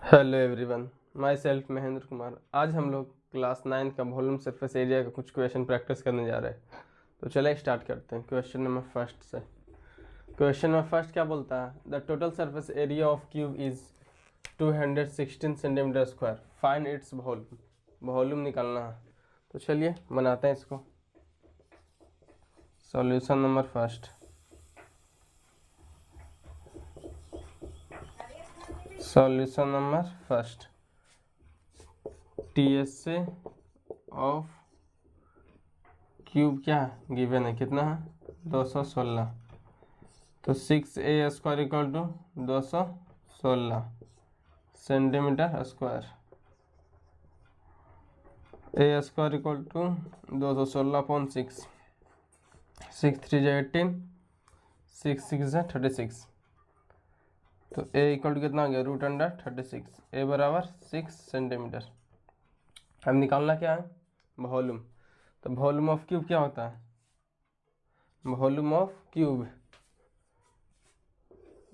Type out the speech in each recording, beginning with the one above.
Hello everyone, my self Mahendra Kumar. आज हम लोग क्लास 9 का वॉल्यूम सरफेस एरिया का कुछ क्वेश्चन प्रैक्टिस करने जा रहे हैं। तो चले स्टार्ट करते हैं क्वेश्चन नंबर फर्स्ट से। क्वेश्चन नंबर फर्स्ट क्या बोलता है? The total surface area of cube is 216 centimetre square, find its volume. Volume निकालना है। तो चलिए बनाते हैं इसको। Solution number first. Solution number first, TSA of cube क्या गिवन है, कितना है 216। तो 6a² equal to 216 centimetre square. a² equal to 216/6, 6 3 18, 6 6 36। तो a इक्वल टू कितना आ गया √36। a बराबर 6 सेंटीमीटर। अब निकालना क्या है? वॉल्यूम। तो वॉल्यूम ऑफ क्यूब क्या होता है? वॉल्यूम ऑफ क्यूब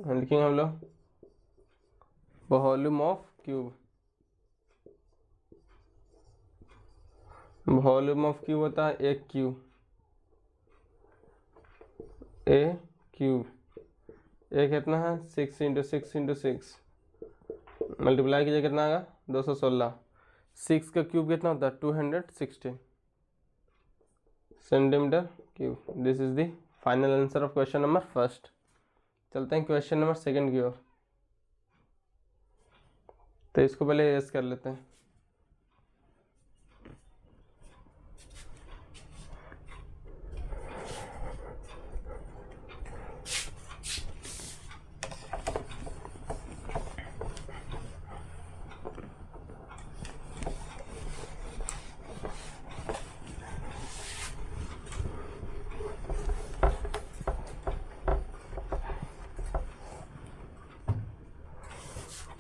लिखेंगे हम लोग, volume of cube. Volume of cube होता है एक क्यूब, ए क्यूब। ए कितना है 6 × 6 × 6, मल्टीप्लाई कीजिए कितना आएगा 216। 6 का क्यूब कितना होता है 216 centimetre cube. This is the final answer of question number first. चलते हैं क्वेश्चन नंबर सेकंड की ओर। तो इसको पहले एस कर लेते हैं।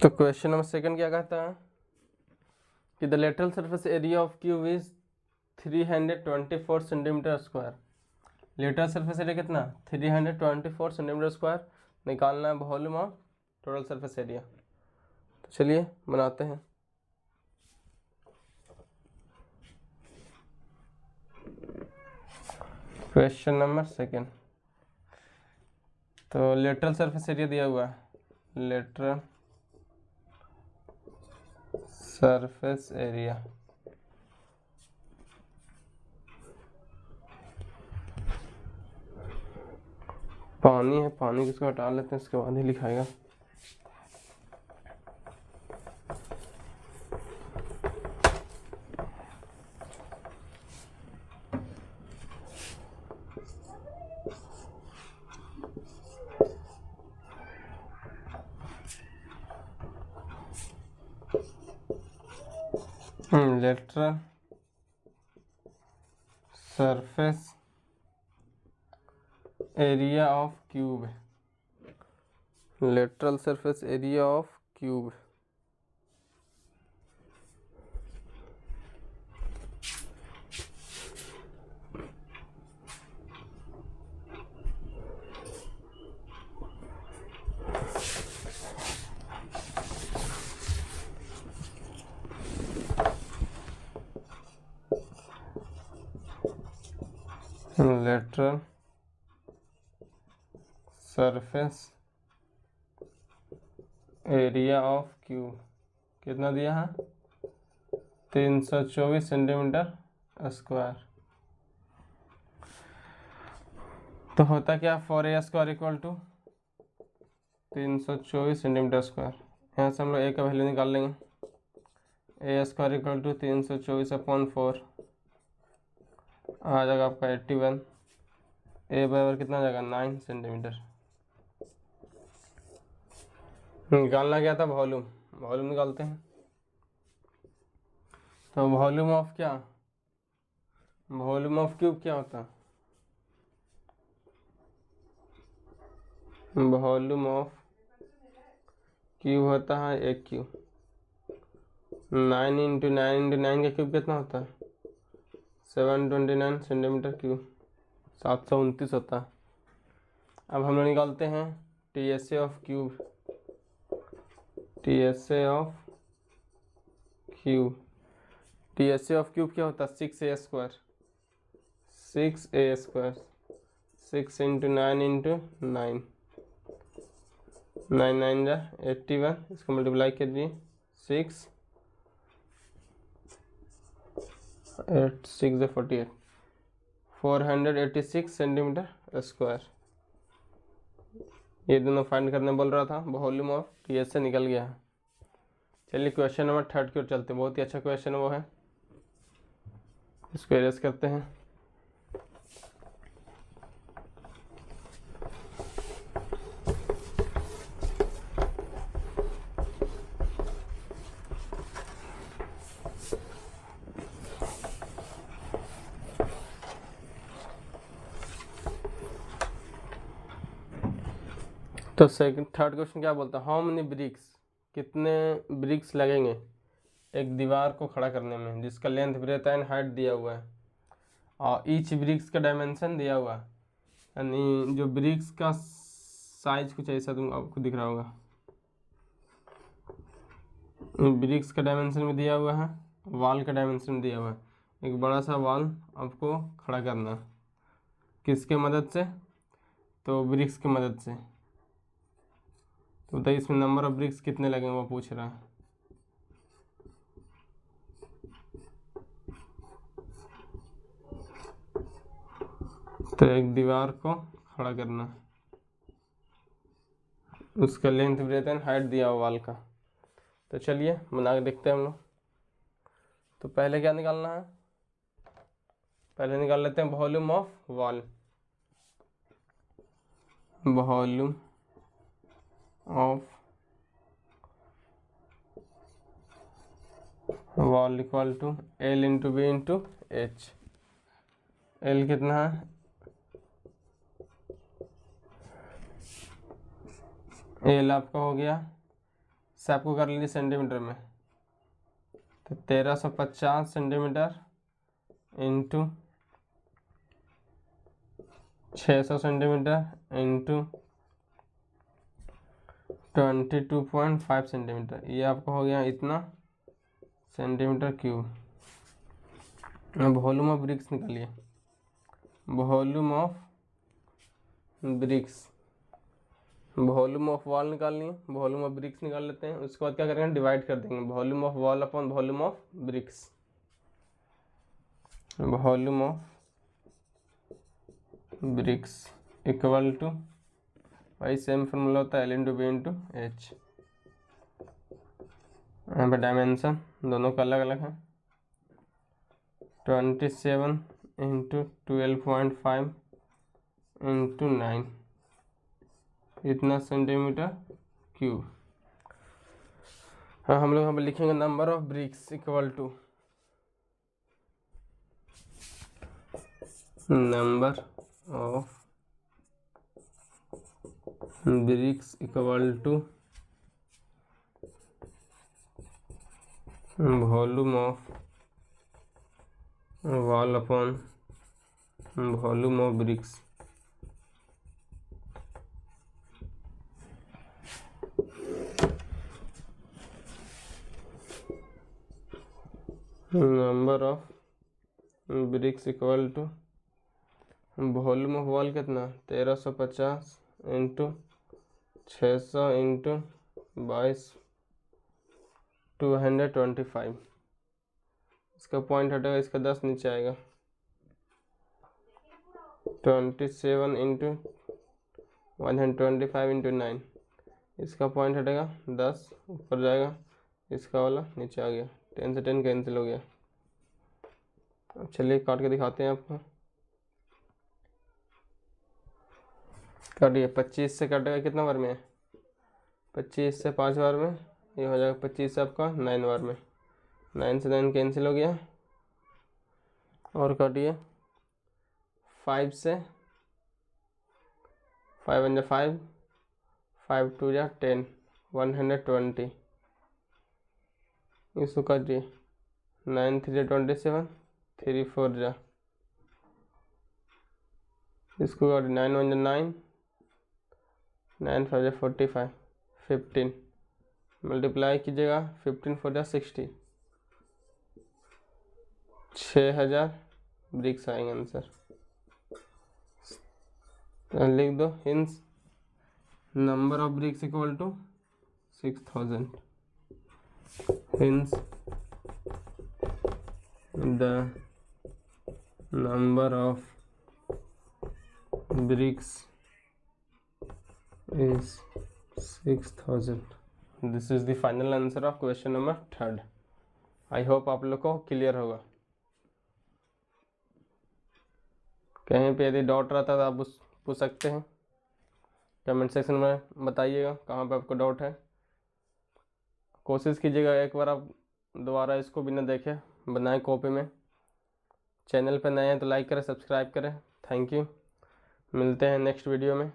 तो क्वेश्चन नंबर सेकंड क्या कहता है कि the lateral surface area of cube is 324 centimetre square. Lateral surface area कितना 324 सेंटीमीटर स्क्वायर। निकालना है volume of total surface area. तो चलिए बनाते हैं। Question number second. तो लेटरल सरफेस एरिया दिया हुआ है, लेटरल सरफेस एरिया। पानी है, पानी किसको हटा लेते हैं, इसके बाद ही लिखाएगा। Lateral surface area of cube, lateral surface area of cube. Lateral surface area of cube कितना दिया है 324 सेंटीमीटर स्क्वायर। तो होता क्या, for a² equal to 324 centimetre square. यहाँ से हम लोग a का वैल्यू निकाल लेंगे। a² इक्वल टू 324/4 आ जाएगा आपका 81। a बराबर कितना आ जाएगा 9 सेंटीमीटर। निकालना क्या था वॉल्यूम, वॉल्यूम निकालते हैं। तो वॉल्यूम ऑफ क्या, वॉल्यूम ऑफ क्यूब क्या होता है? वॉल्यूम ऑफ क्यूब होता है एक क्यूब। 9 × 9 × 9 का क्यूब कितना होता है 729 सेंटीमीटर क्यूब, 729 होता है। अब हम लोग निकालते हैं TSA of cube. TSA of cube. TSA of cube क्या होता है? 6a square, 6a square, 6 into 9 into 9, 9 9 जा 81, इसको मल्टीप्लाई कीजिए 6 8 6 जा 48, 486 सेंटीमीटर स्क्वायर। ये दोनों फाइंड करने बोल रहा था, वॉल्यूम ऑफ TSA निकल गया है। चलिए क्वेश्चन नंबर 3 की ओर चलते हैं। बहुत ही अच्छा क्वेश्चन वो है, इसको एरेज करते हैं। तो थर्ड क्वेश्चन क्या बोलता है? हाउ मेनी ब्रिक्स, कितने ब्रिक्स लगेंगे एक दीवार को खड़ा करने में, जिसका लेंथ, ब्रेथ एंड हाइट दिया हुआ है और ईच ब्रिक्स का डायमेंशन दिया हुआ है। यानी जो ब्रिक्स का साइज कुछ ऐसा तुम आपको दिख रहा होगा, ब्रिक्स का डायमेंशन भी दिया हुआ है, वॉल का डायमेंशन दिया हुआ है। एक बड़ा सा वॉल आपको खड़ा करना है, किसके मदद से? तो ब्रिक्स की मदद से। तो बताइए इसमें नंबर ऑफ ब्रिक्स कितने लगेंगे, वो पूछ रहा है। तो एक दीवार को खड़ा करना, उसका लेंथ, ब्रेथ एंड हाइट दिया हुआ वॉल का। तो चलिए बना के देखते हैं हम लोग। तो पहले क्या निकालना है? पहले निकाल लेते हैं volume of wall. Volume of wall equal to L into b into h. L कितना है? L आपका हो गया, से आपको कर लीजिए सेंटीमीटर में। तो 1350 centimetre into 600 centimetre into 22.5 centimetre, ये आपका हो गया इतना सेंटीमीटर क्यूब। अब वॉल्यूम ऑफ ब्रिक्स निकालिए। Volume of bricks, volume of wall निकालनी है, वॉल्यूम ऑफ ब्रिक्स निकाल लेते हैं। उसके बाद क्या करेंगे? डिवाइड कर देंगे volume of wall upon volume of bricks. Volume of bricks equal to, भाई सेम फॉर्मूला होता है L into b into h. यहाँ पर डायमेंशन दोनों का अलग अलग है, 27 इंटू 12.5 इंटू 9, इतना सेंटीमीटर क्यूब। हाँ, हम लोग यहाँ पर लिखेंगे number of bricks equal to number of bricks equal to volume of wall upon volume of bricks. Number of bricks equal to volume of wall कितना? 1350 इंटू 600 इंटू 22 225। इसका point हटेगा, इसका 10 नीचे आएगा। 27 इंटू 125 इंटू 9, इसका पॉइंट हटेगा, 10 ऊपर जाएगा, इसका वाला नीचे आ गया। 10 से 10 कैंसिल हो गया। अब चलिए काट के दिखाते हैं आपको। काटिए, 25 से काटेगा कितना बार में? 25 से 5 बार में, ये हो जाएगा 25 से आपका 9 बार में। 9 से 9 कैंसिल हो गया। और काटिए 5 से, 5 1 जा 5, 5 2 जा 10, 120। इसको काटिए, 9 3 जा 27, 3 4 जा, इसको काटिए, 9 1 जा 9, 9 5 जा 45, 15 मल्टीप्लाई कीजिएगा, 15 4 जा 60, 6000 ब्रिक्स आएंगे आंसर। तो लिख दो hence number of bricks equal to 6000, hence the number of bricks is 6000। This is the final answer of question number 3। I hope आप लोग को क्लियर होगा। कहीं पे यदि डाउट रहता तो आप पूछ सकते हैं, कमेंट सेक्शन में बताइएगा कहाँ पे आपको डाउट है। कोशिश कीजिएगा एक बार आप दोबारा इसको बिना देखे बनाएं कॉपी में। चैनल पे नए हैं तो लाइक करें, सब्सक्राइब करें। थैंक यू, मिलते हैं नेक्स्ट वीडियो में।